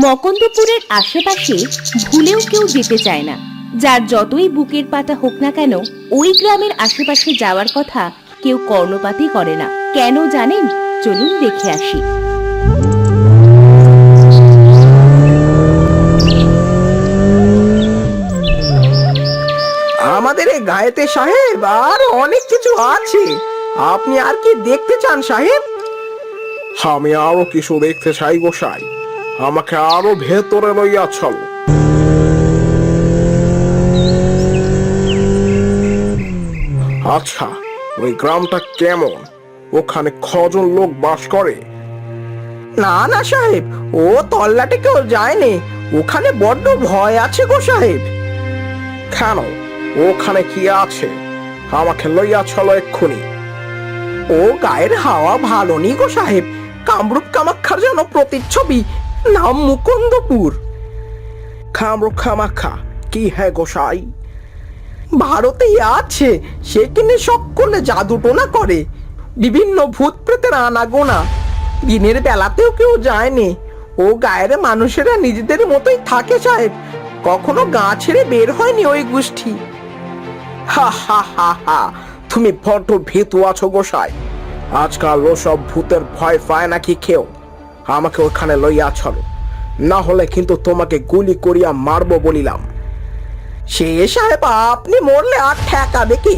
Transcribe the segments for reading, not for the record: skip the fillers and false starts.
মকন্দপুরের আশেপাশে ভুলেও কেউ যেতে চায় না। যার যতই বুকের পাটা হোক না কেন, ওই গ্রামের আশেপাশে যাওয়ার কথা কেউ কর্ণপাতই করে না। কেন জানেন? চলুন দেখে আসি। আমাদের এই গায়েতে সাহেব আর অনেক কিছু আছে। আপনি আর কি দেখতে চান সাহেব? আমি আরো কিছু দেখতে চাই গোসাই, আমাকে আরো ভেতরে লইয়া চলো। আচ্ছা, ওই গ্রামটা কেমন? ওখানে কজন লোক বাস করে? না না সাহেব, ও তল্লাটে কেউ যায়নি। ওখানে বড্ড ভয় আছে গো সাহেব। কেন? ওখানে কি আছে? আমাকে লইয়া চলো এক্ষুনি। ও গায়ের হাওয়া ভালো নি গো সাহেব। কামরূপ কামাখ্যার যেন প্রতিচ্ছবি, নাম মুকুন্দপুর। কামরূপ কামাখ্যা কি হ্যাঁ গোসাই? ভারতেই আছে। সেখানে সকলে জাদু টোনা করে, বিভিন্ন ভূত প্রেতের আনাগোনা। দিনের বেলাতেও কেউ যায়নি। ও গায়ের মানুষেরা নিজেদের মতোই থাকে সাহেব। কখনো গা ছেড়ে বের হয়নি ওই গোষ্ঠী। হা হা হা হা, তুমি বড্ড ভীতু আছো গোসাই। আজকাল ওসব ভূতের ভয় পায় নাকি কেউ? আমাকে ওখানে লইয়া চলো, না হলে কিন্তু তোমাকে গুলি করিয়া মারবো বলিলাম। সে সাহেব, আপনি মরলে আর ঠেকাবে কি?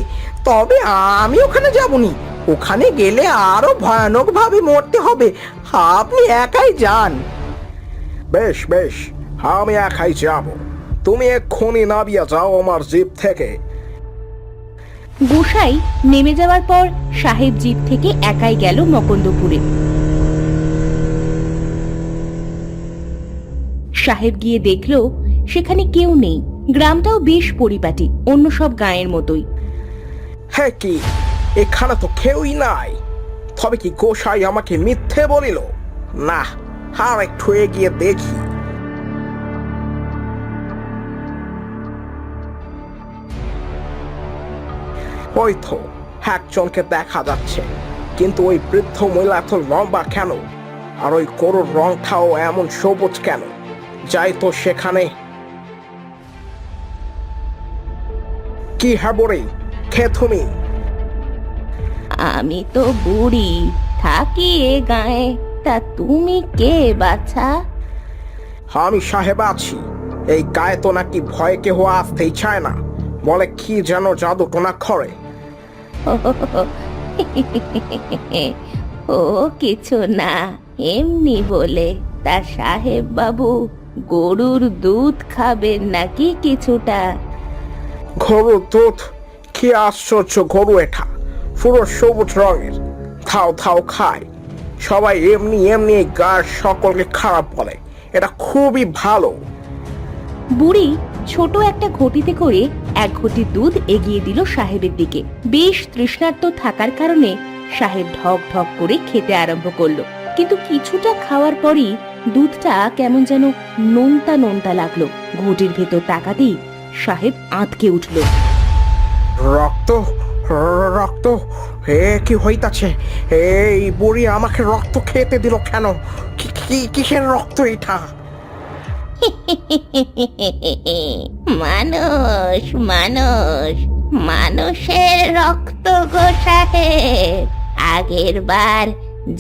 তবে আমি ওখানে যাবনি। ওখানে গেলে আরো ভয়ানক ভাবে মরতে হবে। আপনি একাই যান। বেশ বেশ, আমি একাই যাব। তুমি এক্ষুনি নামিয়া যাও আমার জিপ থেকে। গোসাই নেমে যাওয়ার পর সাহেব জিপ থেকে একাই গেল মকন্দপুরে। সাহেব গিয়ে দেখলো সেখানে কেউ নেই। গ্রামটাও বেশ পরিপাটি, অন্য সব গাঁয়ের মতোই। হ্যাঁ, কি এখানে তো কেউই নাই। তবে কি গোসাই আমাকে মিথ্যে বলিল? না, আর একটু এগিয়ে দেখি। ওই তো একজনকে দেখা যাচ্ছে, কিন্তু ওই বৃদ্ধ মহিলা এত লম্বা কেন? আর ওই গরুর রংটাও এমন সবুজ কেন? যাই তো সেখানে। কি হ্যাঁ বুড়ি, কে তুমি? আমি তো বুড়ি, থাকি এ গায়ে। তা তুমি কে বাছা? আমি সাহেব আছি। এই গায়ে তো নাকি ভয় কেহ আসতেই চায় না, বলে কি যেন জাদু টোনা করে। ও কিছু না, এমনি বলে। তা সাহেব বাবু, গরুর দুধ খাবেন নাকি কিছুটা? গরুর দুধ? কি আশ্চর্য গরু এটা, পুরো সবুজ রঙের। থাও থাও খায়। সবাই এমনি এমনি গাছ সকলকে খারাপ বলে, এটা খুবই ভালো। বুড়ি ছোট একটা ঘটিতে করে এক ঘটি দুধ এগিয়ে দিল সাহেবের দিকে। বেশ তৃষ্ণার্ত থাকার কারণে সাহেব ঢক ঢক করে খেতে আরম্ভ করলো। কিন্তু কিছুটা খাওয়ার পরই দুধটা কেমন যেন নোনতা নোনতা লাগলো। ঘটির ভেতর তাকাতেই সাহেব আঁতকে উঠল। রক্ত, রক্ত! এ কি হইতাছে? এই বুড়ি আমাকে রক্ত খেতে দিল কেন? কিসের রক্ত এটা? মানুষ মানুষ মানুষের রক্ত গো সাহেব। আগের বার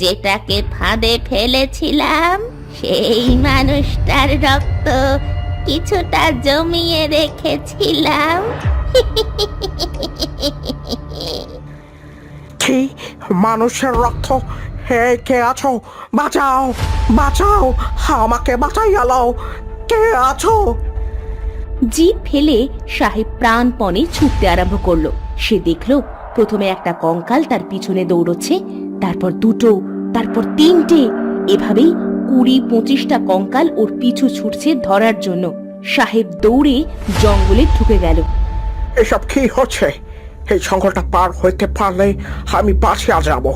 যেটাকে ফাঁদে ফেলেছিলাম সেই মানুষটার রক্ত কিছুটা জমিয়ে রেখেছিলাম। কি মানুষের রক্ত? হে, কে আছো? বাঁচাও, বাঁচাও, আমাকে বাঁচাইয়া লও। কে আছো? জিভ ফেলে সাহেব প্রাণপণে ছুটতে আরম্ভ করলো। সে দেখলো প্রথমে একটা কঙ্কাল তার পিছনে দৌড়চ্ছে, তারপর দুটো, তারপর তিনটে। এভাবেই 20-25টা কঙ্কাল ওর পিছু ছুটছে ধরার জন্য। সাহেব দৌড়ে জঙ্গলে ঢুকে গেল। এসব কি হচ্ছে? এই জঙ্গলটা পার হইতে পারলে আমি বাঁচিয়া যাব।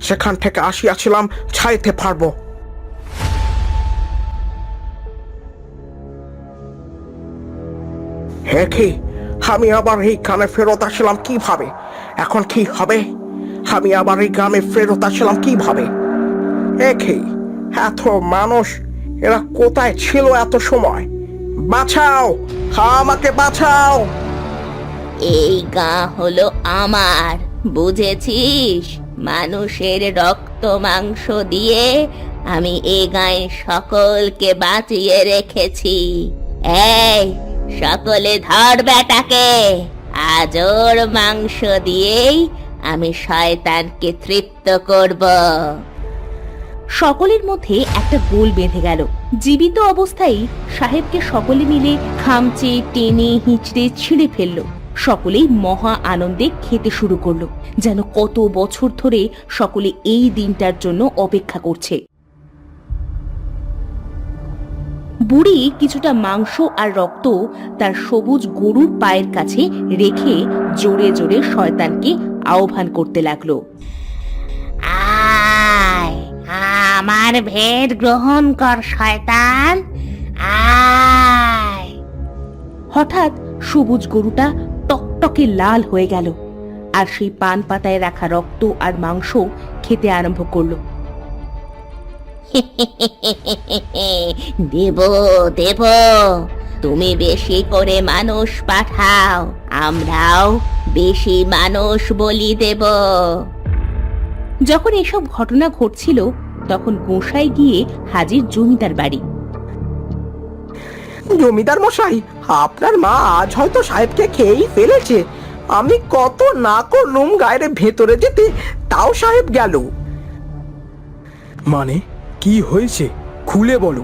সেখান থেকে আসিয়াছিলাম, ছাইতে পারবো। হে কি, আমি আবার এই গ্রামে ফেরত আসলাম কিভাবে? এখন কি হবে? আমি আবার এই গ্রামে ফেরত আসলাম কিভাবে? এ কি, এত মানুষ এরা কোথায় ছিল এত সময়? বাঁচাও, আমাকে বাঁচাও। এই গা হলো আমার, বুঝেছিস? মানুষের রক্ত মাংস দিয়ে আমি এই গায়ে সকলকে বাঁচিয়ে রেখেছি। এই সকলে ধর বেটাকে, আজ ওর মাংস দিয়েই আমি শয়তানকে তৃপ্ত করব। সকলের মধ্যে একটা গোল বেঁধে গেল। জীবিত অবস্থায় সাহেবকে সকলে মিলে খামচে টেনে হিঁচড়ে ছিঁড়ে ফেললো। সকলেই মহা আনন্দে খেতে শুরু করলো, যেন কত বছর ধরে সকলে এই দিনটার জন্য অপেক্ষা করছে। বুড়ি কিছুটা মাংস আর রক্ত তার সবুজ গরুর পায়ের কাছে রেখে জোরে জোরে শয়তানকে আহ্বান করতে লাগলো। আয়, আমার ভেট গ্রহণ কর শয়তান, আয়। হঠাৎ সবুজ গরুটা টকটকে লাল হয়ে গেল আর সেই পান পাতায় রাখা রক্ত আর মাংস খেতে আরম্ভ করলো। দেব দেব, তুমি বেশি করে মানুষ পাঠাও, আমরাও বেশি মানুষ বলি দেব। যখন এসব ঘটনা ঘটছিল তখন গোসাই গিয়ে হাজির জমিদার বাড়ি। জমিদার মশাই, আপনার মা আজ হয়তো সাহেবকে খেয়েই ফেলেছে। আমি কত না করলুম গায়ের ভেতরে যেতে, তাও সাহেব গেল। মানে কি হয়েছে, খুলে বলো।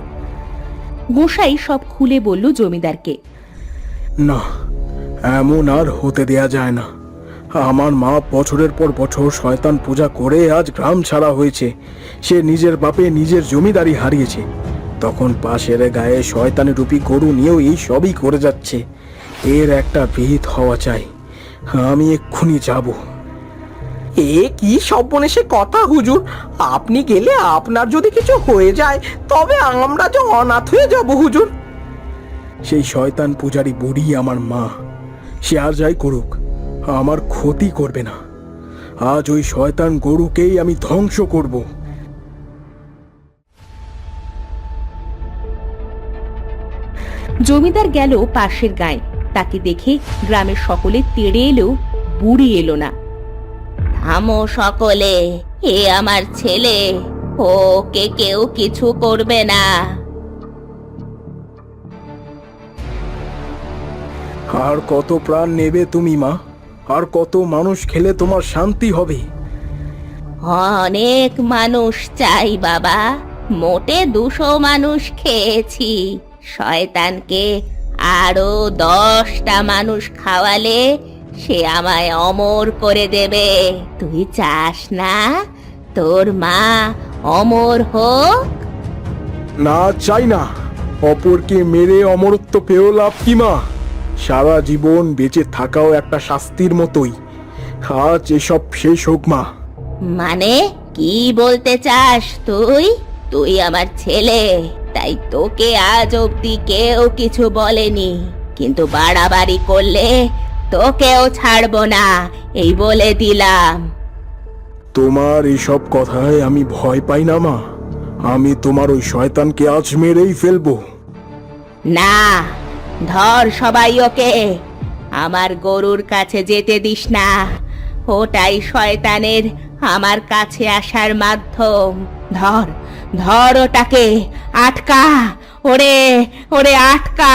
গোসাই সব খুলে বলল জমিদারকে। না, এমন আর হতে দেয়া যায় না। আমার মা বছরের পর বছর শয়তান পূজা করে আজ গ্রাম ছাড়া হয়েছে। সে নিজের বাপে নিজের জমিদারি হারিয়েছে, তখন পাশের গায়ে শয়তানি রূপী গরু নিয়েও এই সবই করে যাচ্ছে। এর একটা বিহিত হওয়া চাই। আমি এক্ষুনি যাব। এ কি সর্বনেশে কথা হুজুর! আপনি গেলে আপনার যদি কিছু হয়ে যায় তবে আমরা যে অনাথ হয়ে যাব হুজুর। সেই শয়তান পূজারী বুড়ি আমার মা। সে আর যাই করুক, আমার ক্ষতি করবে না। আজ ওই শয়তান গরুকেই আমি ধ্বংস করব। জমিদার গেল পাশের গায়ে। তাকে দেখে গ্রামের সকলে তেড়ে এলো, বুড়ি এলো না। থামো সকলে, এ আমার ছেলে, ওকে কেউ কিছু করবে না। আর কত প্রাণ নেবে তুমি মা? আর কত মানুষ খেলে তোমার শান্তি হবে? অনেক মানুষ চাই বাবা, মোটে 200 মানুষ খেয়েছি। শয়তানকে আরো 10টা মানুষ খাওয়ালে সে আমায় অমর করে দেবে। তুই চাস না তোর মা অমর হোক? না, চাই না। অপরকে মেরে অমরত্ব পেয়েও লাভ কি মা? সারা জীবন বেঁচে থাকাও একটা শাস্তির মতোই। আজ এসব শেষ হোক মা। মানে কি বলতে চাস তুই? তুই আমার ছেলে, তাই তোকে আজ অব্দি কেউ কিছু বলেনি, কিন্তু বাড়াবাড়ি করলে তোকেও ছাড়বো না, এই বলে দিলাম। তোমার এসব কথায় আমি ভয় পাই না মা। আমি তোমার ওই শয়তানকে আজ মেরেই ফেলবো। না, ধর সবাই ওকে। আমার গরুর কাছে যেতে দিস না, ওটাই শয়তানের আমার কাছে আসার মাধ্যম। ধর ধর ওটাকে, আটকা, ওরে ওরে আটকা।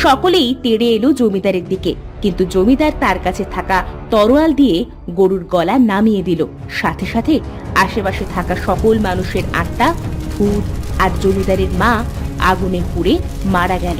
সকলেই তেড়ে এলো জমিদারের দিকে, কিন্তু জমিদার তার কাছে থাকা তরোয়াল দিয়ে গরুর গলা নামিয়ে দিল। সাথে সাথে আশেপাশে থাকা সকল মানুষের আত্মা, ভূত আর জমিদারের মা আগুনে পুড়ে মারা গেল।